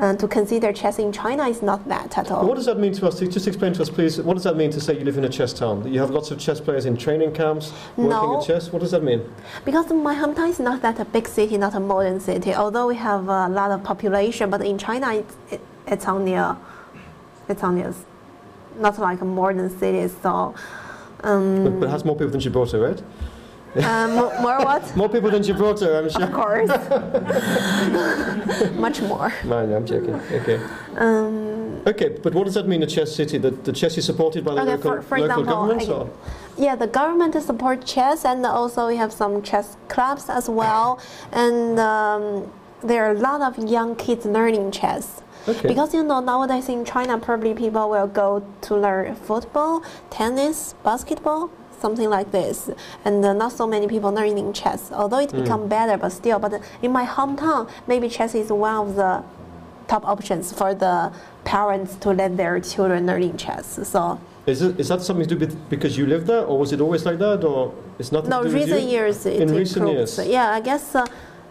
B: to consider chess in China is not that at all.
A: What does that mean to us? Just explain to us, please. What does that mean to say you live in a chess town? That you have lots of chess players in training camps working at chess? What does that mean?
B: Because my hometown is not that a big city, not a modern city. Although we have a lot of population, but in China it's only not like a modern city. So.
A: But it has more people than Gibraltar, right?
B: More what?
A: More people than Gibraltar, I'm sure.
B: Of course. Much more.
A: No, I'm joking. Okay. Okay, but what does that mean, a chess city? That the chess is supported by the local
B: example,
A: governments?
B: Yeah, the government supports chess, and also we have some chess clubs as well. And there are a lot of young kids learning chess.
A: Okay.
B: Because nowadays in China, probably people will go to learn football, tennis, basketball, something like this, and not so many people learning chess. Although it become better, but still. But in my hometown, maybe chess is one of the top options for the parents to let their children learning chess. So.
A: Is that something to do with because you live there, or was it always like that, or it's nothing to do with you?
B: No, recent years it
A: in recent years.
B: Yeah, I guess.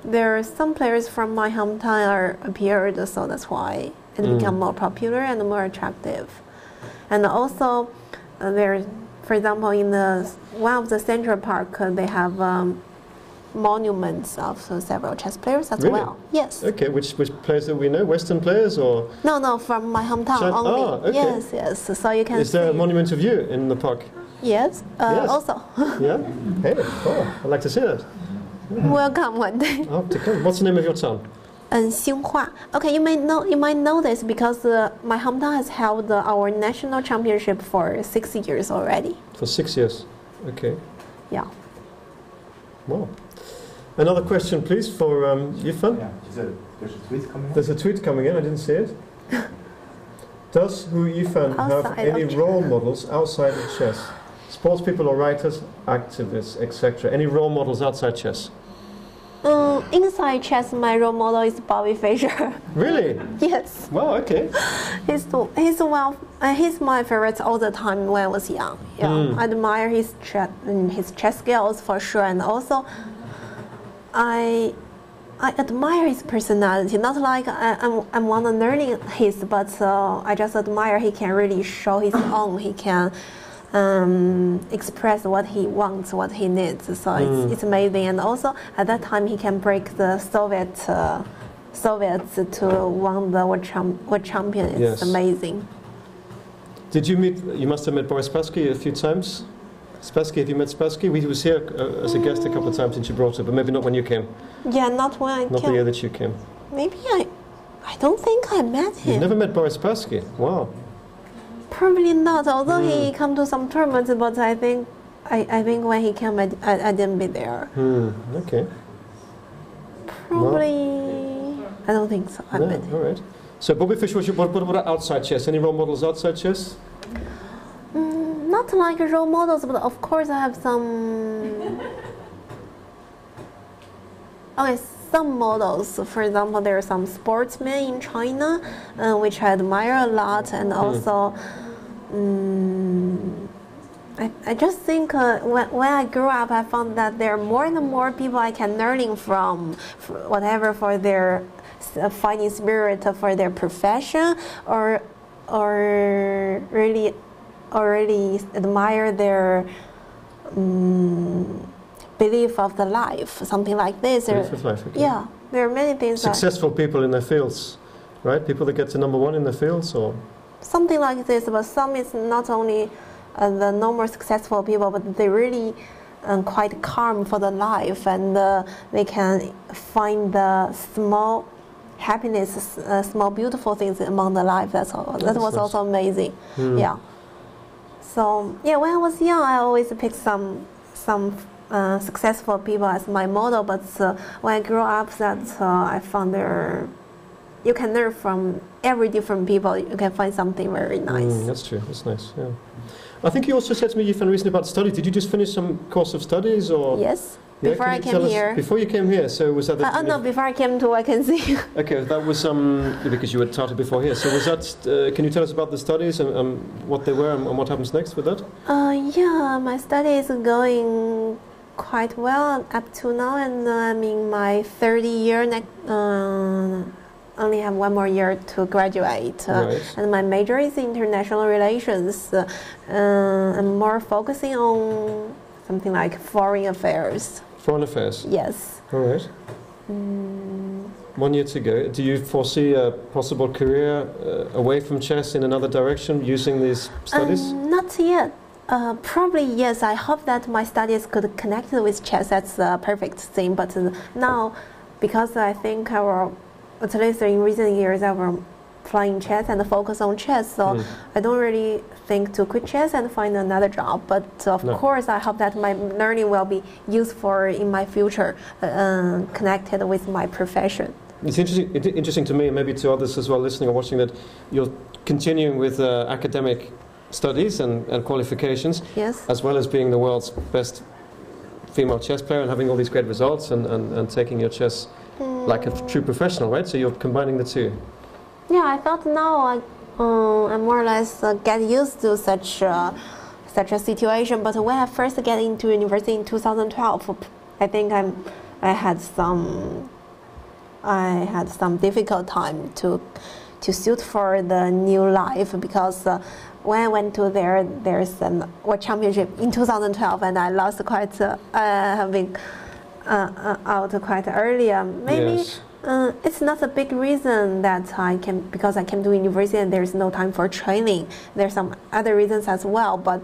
B: There are some players from my hometown appeared, so that's why it became more popular and more attractive. And also, for example, in one of the Central Park, they have monuments of several chess players as well. Yes.
A: Okay, which players do we know? Western players or?
B: No, from my hometown only.
A: Ah, okay.
B: Yes. So you can.
A: Is there a monument of you in the park?
B: Yes.
A: Yes.
B: Also.
A: Yeah. Hey. Oh, I'd like to see that.
B: Welcome one day.
A: Oh, what's the name of your town?
B: Xinhua. Okay, you might know this because my hometown has held our national championship for 6 years already.
A: For 6 years. Okay.
B: Yeah.
A: Wow. Another question, please, for Yifan.
E: Yeah, there's a tweet coming in.
A: There's a tweet coming in. I didn't see it. Does Hou Yifan have any role models outside of chess? Sports people or writers, activists, etc. Any role models outside chess?
B: Inside chess, my role model is Bobby Fischer.
A: Really?
B: Yes.
A: Wow. Okay.
B: He's my favorite all the time when I was young. Yeah, I admire his chess skills for sure, and also I admire his personality. Not like I'm one of learning his, but I just admire he can really show his own. He can. Express what he wants, what he needs. So it's amazing. And also at that time he can break the Soviets to win the world champion. It's amazing.
A: Did you meet? You must have met Boris Spassky a few times. Spassky, have you met Spassky? He was here as a guest a couple of times in Gibraltar, but maybe not when you came.
B: Yeah, not when I came.
A: Not the year that you came.
B: Maybe I don't think I met him.
A: You've never met Boris Spassky? Wow.
B: Probably not, although he come to some tournaments, but I think when he came, I didn't be there.
A: Okay.
B: Probably, I don't think so.
A: All right. So Bobby Fischer, what about outside chess? Any role models outside chess?
B: Not like role models, but of course I have some. Okay, some models. For example, there are some sportsmen in China, which I admire a lot, and also. I just think when I grew up, I found that there are more and more people I can learning from, whatever for their fighting spirit, for their profession, or really admire their belief of the life, something like this.
A: Belief of life, okay.
B: Yeah, there are many things.
A: Successful people in their fields, right? People that get to #1 in their fields, or.
B: Something like this, but some is not only the normal successful people, but they really quite calm for the life, and they can find the small happiness, small beautiful things among the life. That was nice. Also amazing. Yeah. So yeah, when I was young, I always picked some successful people as my model, but when I grew up, I found you can learn from every different people. You can find something very nice.
A: That's true. That's nice. Yeah. I think you also said to me, Yifan, recently about study. Did you just finish some course of studies, or?
B: Yes. Yeah, before I came here.
A: Before you came here, so was that?
B: No, before I came to Vacancy.
A: Okay, that was because you had started before here. So was that? Can you tell us about the studies and what they were and what happens next with that?
B: Yeah, my study is going quite well up to now, and I'm in my third year only have one more year to graduate.
A: Right.
B: And my major is international relations. I'm more focusing on something like foreign affairs.
A: Foreign affairs.
B: Yes.
A: All right. 1 year to go. Do you foresee a possible career away from chess in another direction using these studies?
B: Not yet. Probably yes. I hope that my studies could connect with chess. That's a perfect thing. But now, because I think at least in recent years, I was playing chess and focus on chess. So I don't really think to quit chess and find another job. But of course, I hope that my learning will be useful in my future, connected with my profession.
A: It's interesting to me, and maybe to others as well listening or watching, that you're continuing with academic studies and qualifications,
B: yes,
A: as well as being the world's best female chess player and having all these great results and taking your chess like a true professional, right? So you're combining the two.
B: Yeah, I thought now I more or less get used to such a situation. But when I first get into university in 2012, I think I had some difficult time to suit for the new life, because when I went to there's an World Championship in 2012, and I lost quite having out quite early. Maybe.
A: Yes.
B: It's not a big reason that because I came to university and there's no time for training. There's some other reasons as well, but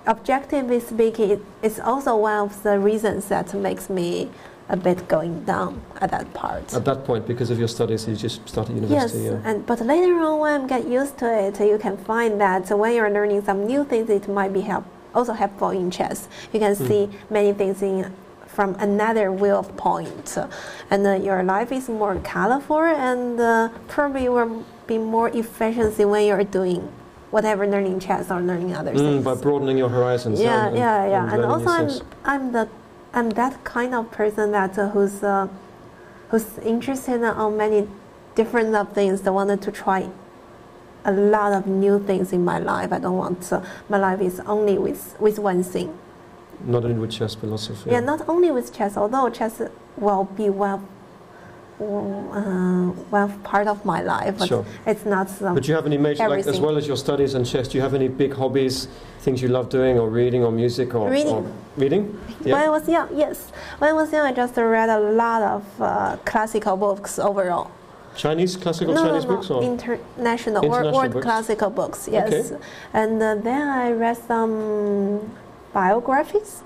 B: objectively speaking, it's also one of the reasons that makes me a bit going down at that part.
A: At that point, because of your studies, you just started university.
B: Yes,
A: yeah.
B: but later on, when I get used to it, you can find that when you're learning some new things, it might be also helpful in chess. You can see many things from another viewpoint, and your life is more colorful, and probably will be more efficiency when you're doing whatever, learning chess or learning other things.
A: By broadening your horizons.
B: Yeah. And
A: also
B: I'm that kind of person that who's interested in many different things. I wanted to try a lot of new things in my life. I don't want my life is only with one thing.
A: Not only with chess, but lots of...
B: Yeah, not only with chess, although chess will be one part of my life, but
A: sure.
B: It's not
A: But do you have any major, like, as well as your studies and chess, do you have any big hobbies, things you love doing, or reading, or music, or... Reading? Yeah.
B: When I was young, yes. When I was young, I just read a lot of classical books overall.
A: Chinese books? Or?
B: International world
A: books?
B: Classical books, yes.
A: Okay.
B: And then I read some biographies.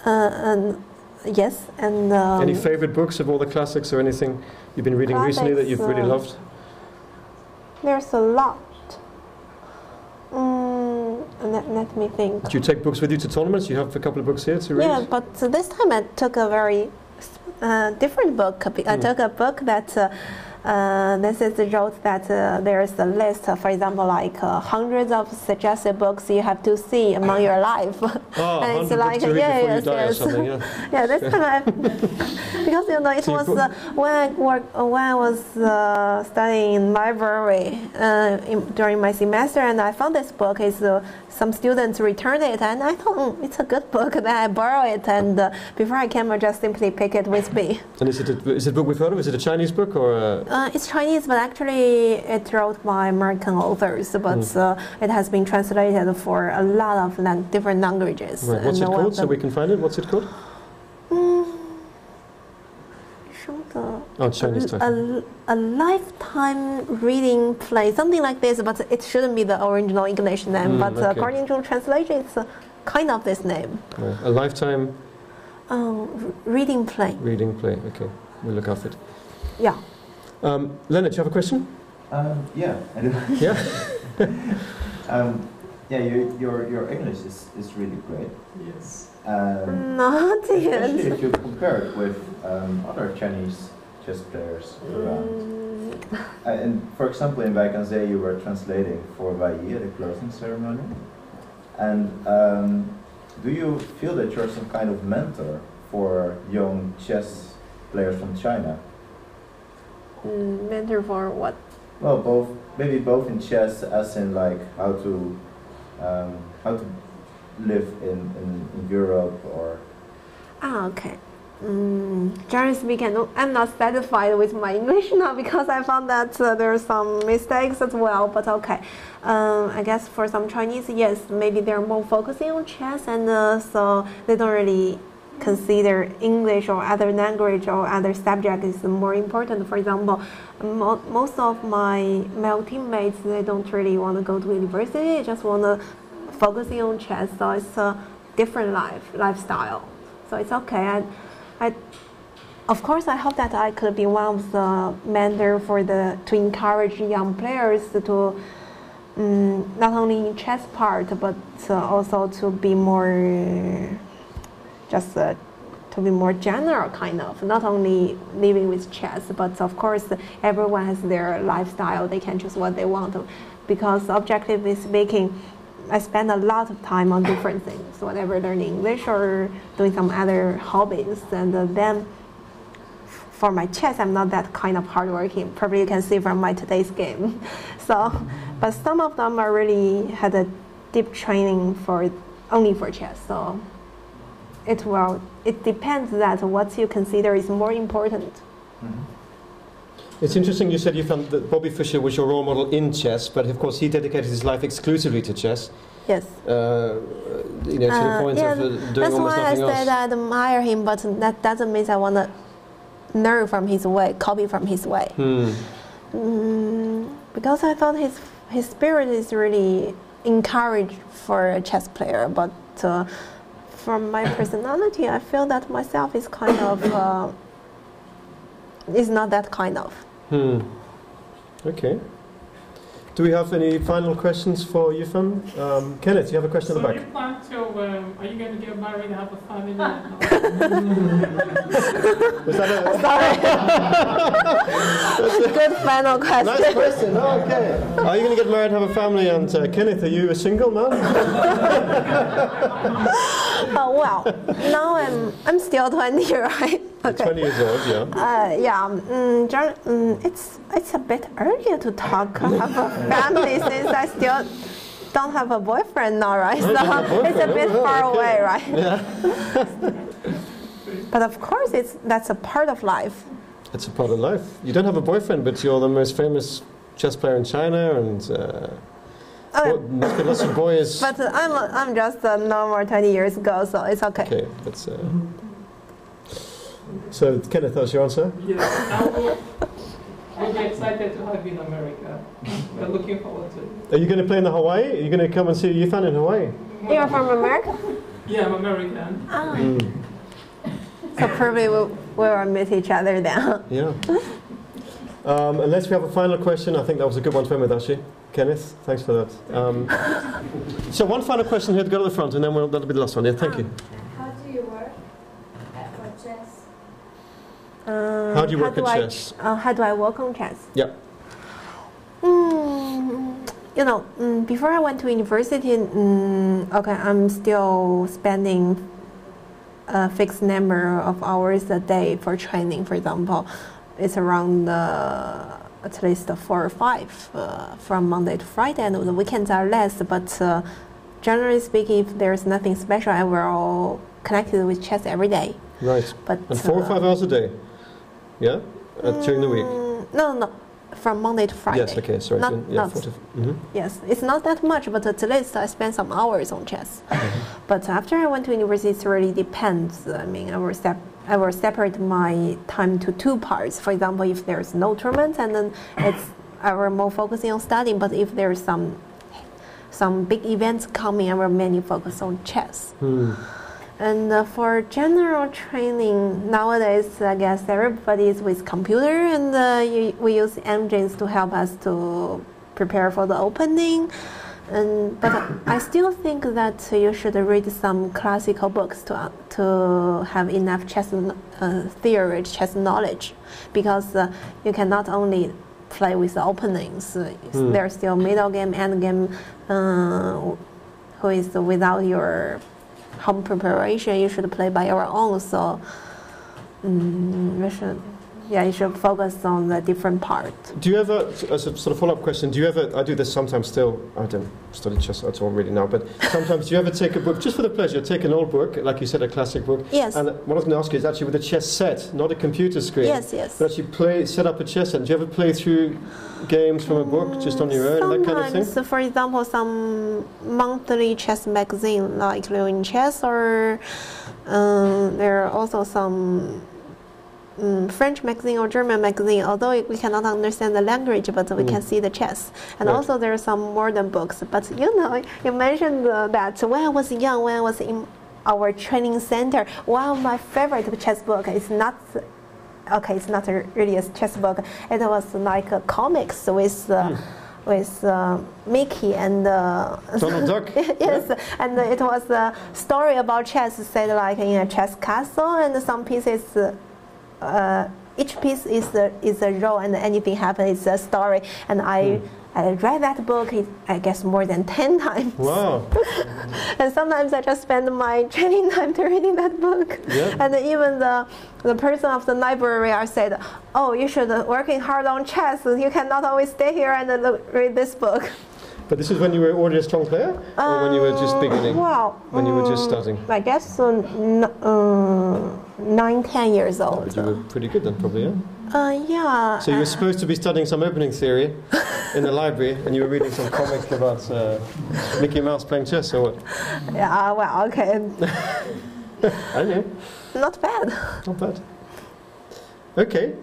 B: And yes, and
A: any favorite books of all the classics, or anything you've been reading recently that you've really loved?
B: There's a lot. Let me think.
A: Do you take books with you to tournaments? You have a couple of books here to read?
B: Yeah, but this time I took a very different book. I took a book that this is wrote that there is a list, for example, like hundreds of suggested books you have to see among your life.
A: Oh,
B: and it's like
A: yes.
B: Yeah, this time because it was when I was studying in library during my semester, and I found this book. Some students returned it, and I thought it's a good book. Then I borrowed it, and before I came, I just simply pick it with me.
A: And is it a book we've heard of? Is it a Chinese book or?
B: It's Chinese, but actually it wrote by American authors, but it has been translated for a lot of different languages.
A: Right. What's it called, so we can find it? What's it called? Chinese title.
B: A lifetime reading play, something like this, but it shouldn't be the original English name. But
A: okay.
B: According to translation, it's kind of this name.
A: Right. A lifetime
B: reading play.
A: Reading play. Okay, we'll look after it.
B: Yeah.
A: Leonard, do you have a question?
F: Yeah, I do.
A: Yeah.
F: Yeah, your English is really great.
E: Yes.
B: Not yet.
F: Especially if you compare it with other Chinese chess players around. And for example, in Wijk you were translating for Wai Yi at the closing ceremony. And do you feel that you're some kind of mentor for young chess players from China?
B: Mentor for what?
F: Well, maybe both in chess, as in like how to live in Europe, or.
B: Okay. Generally speaking, I'm not satisfied with my English now because I found that there are some mistakes as well. But okay, I guess for some Chinese, yes, maybe they're more focusing on chess, and so they don't really consider English or other language or other subject is more important. For example, most of my male teammates, they don't really want to go to university. They just want to focusing on chess. So it's a different lifestyle. So it's okay. Of course, I hope that I could be one of the mentor to encourage young players to not only in chess part, but also to be more to be more general kind of, not only living with chess, but of course everyone has their lifestyle. They can choose what they want to, because objectively speaking, I spend a lot of time on different things, whatever learning English or doing some other hobbies. And then for my chess, I'm not that kind of hardworking. Probably you can see from my today's game. So, but some of them are really had a deep training only for chess. So it depends that what you consider is more important.
F: Mm-hmm.
A: It's interesting you said you found that Bobby Fischer was your role model in chess, but of course he dedicated his life exclusively to chess.
B: Yes.
A: To the point of doing almost nothing else.
B: That's why I said I admire him, but that doesn't mean I want to learn from his way, copy from his way. Because I thought his spirit is really encouraged for a chess player, but from my personality, I feel that myself is kind of is not that kind of.
A: Okay. Do we have any final questions for Yifan? Kenneth, you have a question at the back.
G: So you plan to, are you going to get married and have a family?
A: Was that
B: a good final question?
A: Nice question. Oh, okay. Are you going to get married and have a family? And Kenneth, are you a single man?
B: Well, now I'm still 20, right? Okay.
A: 20 years old, yeah.
B: It's a bit early to talk about a family since I still don't have a boyfriend now, right? So it's a bit far away, right?
A: Yeah.
B: But of course, that's a part of life.
A: It's a part of life. You don't have a boyfriend, but you're the most famous chess player in China, and must be lots of boys.
B: But I'm just no more 20 years ago, so it's okay.
A: Okay, that's. So, Kenneth, that's your answer?
G: Yes, we'll be excited to have you in America. We're looking forward to it.
A: Are you going to play in Hawaii? Are you going to come and see Yifan in Hawaii?
B: You're from America?
G: Yeah, I'm American.
B: So probably we'll meet each other then.
A: Yeah. Unless we have a final question, I think that was a good one to end with, actually. Kenneth, thanks for that. So one final question here to go to the front, and then that'll be the last one. Yeah, thank you.
C: How do you work for chess?
A: How do you work at chess?
B: How do I work on chess?
A: Yeah.
B: Before I went to university, I'm still spending a fixed number of hours a day for training. For example, it's around at least 4 or 5 from Monday to Friday, and the weekends are less. But generally speaking, if there's nothing special, I will connect with chess every day.
A: Right.
B: But
A: and 4 or 5 hours a day? Yeah? During the week?
B: No. From Monday to Friday.
A: Yes, okay, sorry.
B: Yes, it's not that much, but at least I spend some hours on chess. But after I went to university, it really depends. I mean, I will separate my time to 2 parts. For example, if there's no tournament, and then I will more focusing on studying. But if there's some big events coming, I will mainly focus on chess. And for general training, nowadays, I guess everybody is with computer, and we use engines to help us to prepare for the opening. But I still think that you should read some classical books to have enough chess theory, chess knowledge, because you can not only play with the openings. There's still middle game, end game, who is without your home preparation. You should play by your own. So we should yeah, you should focus on the different part.
A: Do you ever, as a sort of follow-up question, do you ever, I do this sometimes still, I don't study chess at all really now, but sometimes do you ever take a book, just for the pleasure, take an old book, like you said, a classic book?
B: Yes.
A: And what I was going to ask you is actually with a chess set, not a computer screen.
B: Yes, yes.
A: But actually set up a chess set. Do you ever play through games from a book, just on your own, that kind of thing?
B: Sometimes, for example, some monthly chess magazine, like Yu Chess, or there are also some French magazine or German magazine, although we cannot understand the language, but we can see the chess. And also there are some modern books. But you know, you mentioned that when I was young, when I was in our training center, one of my favorite chess book is not, okay, it's not really a chess book. It was like a comics with Mickey and
A: Donald Duck.
B: Yes, yeah. And it was a story about chess, said like in a chess castle, and some pieces. Each piece is a role, and anything happens is a story. And I read that book, I guess, more than 10 times.
A: Wow!
B: And sometimes I just spend my training time to reading that book.
A: Yeah.
B: And even the person of the library said, "Oh, you should working hard on chess. You cannot always stay here and read this book."
A: But this is when you were already a strong player, or when you were just beginning?
B: Well,
A: when you were just starting?
B: I guess 9-10 years old.
A: You were pretty good then, probably, yeah?
B: Yeah.
A: So you were supposed to be studying some opening theory in the library, and you were reading some comic about Mickey Mouse playing chess, or what?
B: Yeah, well, okay.
A: I know.
B: Not bad.
A: Not bad. Okay.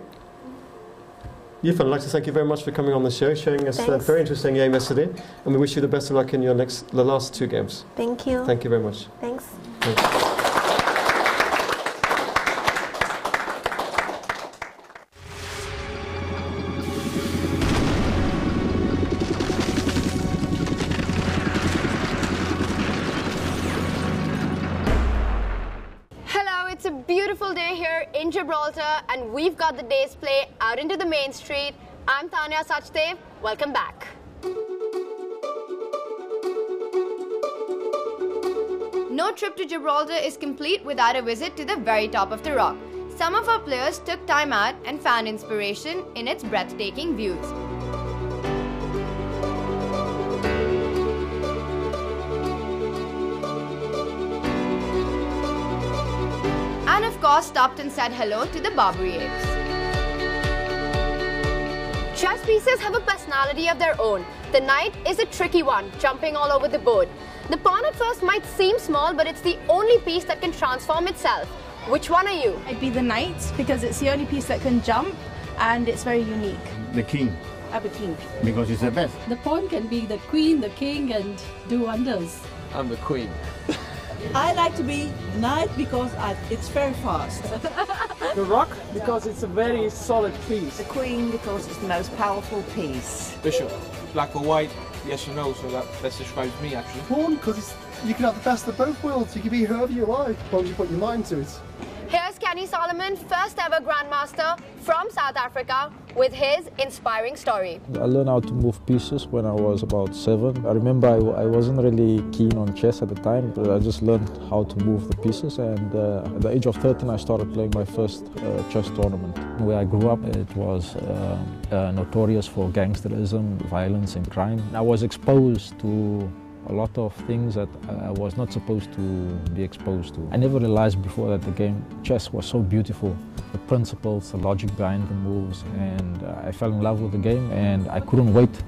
A: Yifan, I'd like to thank you very much for coming on the show, showing us a very interesting game yesterday, and we wish you the best of luck in your the last 2 games.
B: Thank you.
A: Thank you very much.
B: Thanks.
A: Thank you.
H: It's a beautiful day here in Gibraltar, and we've got the day's play out into the main street. I'm Tanya Sachdev. Welcome back. No trip to Gibraltar is complete without a visit to the very top of the rock. Some of our players took time out and found inspiration in its breathtaking views. And of course stopped and said hello to the Barbary apes. Chess pieces have a personality of their own. The knight is a tricky one, jumping all over the board. The pawn at first might seem small, but it's the only piece that can transform itself. Which one are you?
I: I'd be the knight, because it's the only piece that can jump and it's very unique.
J: The king.
I: I'm the king.
J: Because it's the best.
K: The pawn can be the queen, the king, and do wonders.
L: I'm the queen.
M: I like to be knight because it's very fast.
N: The rock because it's a very solid piece.
M: The queen because it's the most powerful piece.
L: Bishop, black or white, yes or no, so that describes me actually.
O: Pawn because you can have the best of both worlds. You can be whoever you like, as long as you put your mind to it.
H: Here's Kenny Solomon, first ever Grandmaster from South Africa, with his inspiring story.
P: I learned how to move pieces when I was about 7. I remember I wasn't really keen on chess at the time, but I just learned how to move the pieces, and at the age of 13 I started playing my first chess tournament. Where I grew up, it was notorious for gangsterism, violence and crime. I was exposed to a lot of things that I was not supposed to be exposed to. I never realized before that the game chess was so beautiful. The principles, the logic behind the moves, and I fell in love with the game, and I couldn't wait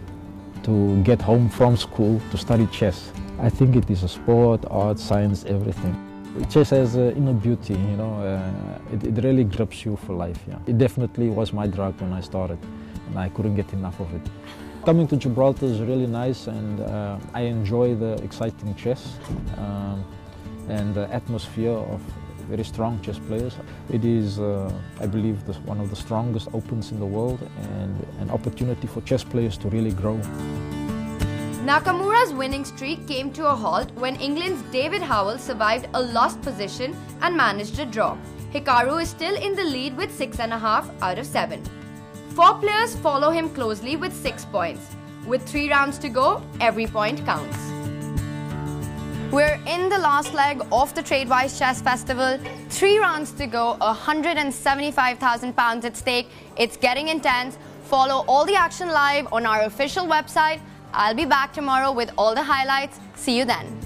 P: to get home from school to study chess. I think it is a sport, art, science, everything. Chess has inner beauty, you know, it really grips you for life. Yeah. It definitely was my drug when I started, and I couldn't get enough of it. Coming to Gibraltar is really nice, and I enjoy the exciting chess and the atmosphere of very strong chess players. It is, I believe, one of the strongest opens in the world, and an opportunity for chess players to really grow.
H: Nakamura's winning streak came to a halt when England's David Howell survived a lost position and managed a draw. Hikaru is still in the lead with 6.5 out of 7. 4 players follow him closely with 6 points. With 3 rounds to go, every point counts. We're in the last leg of the TradeWise Chess Festival. 3 rounds to go, £175,000 at stake. It's getting intense. Follow all the action live on our official website. I'll be back tomorrow with all the highlights. See you then.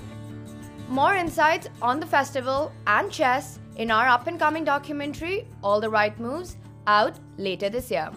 H: More insights on the festival and chess in our up-and-coming documentary, All the Right Moves, out later this year.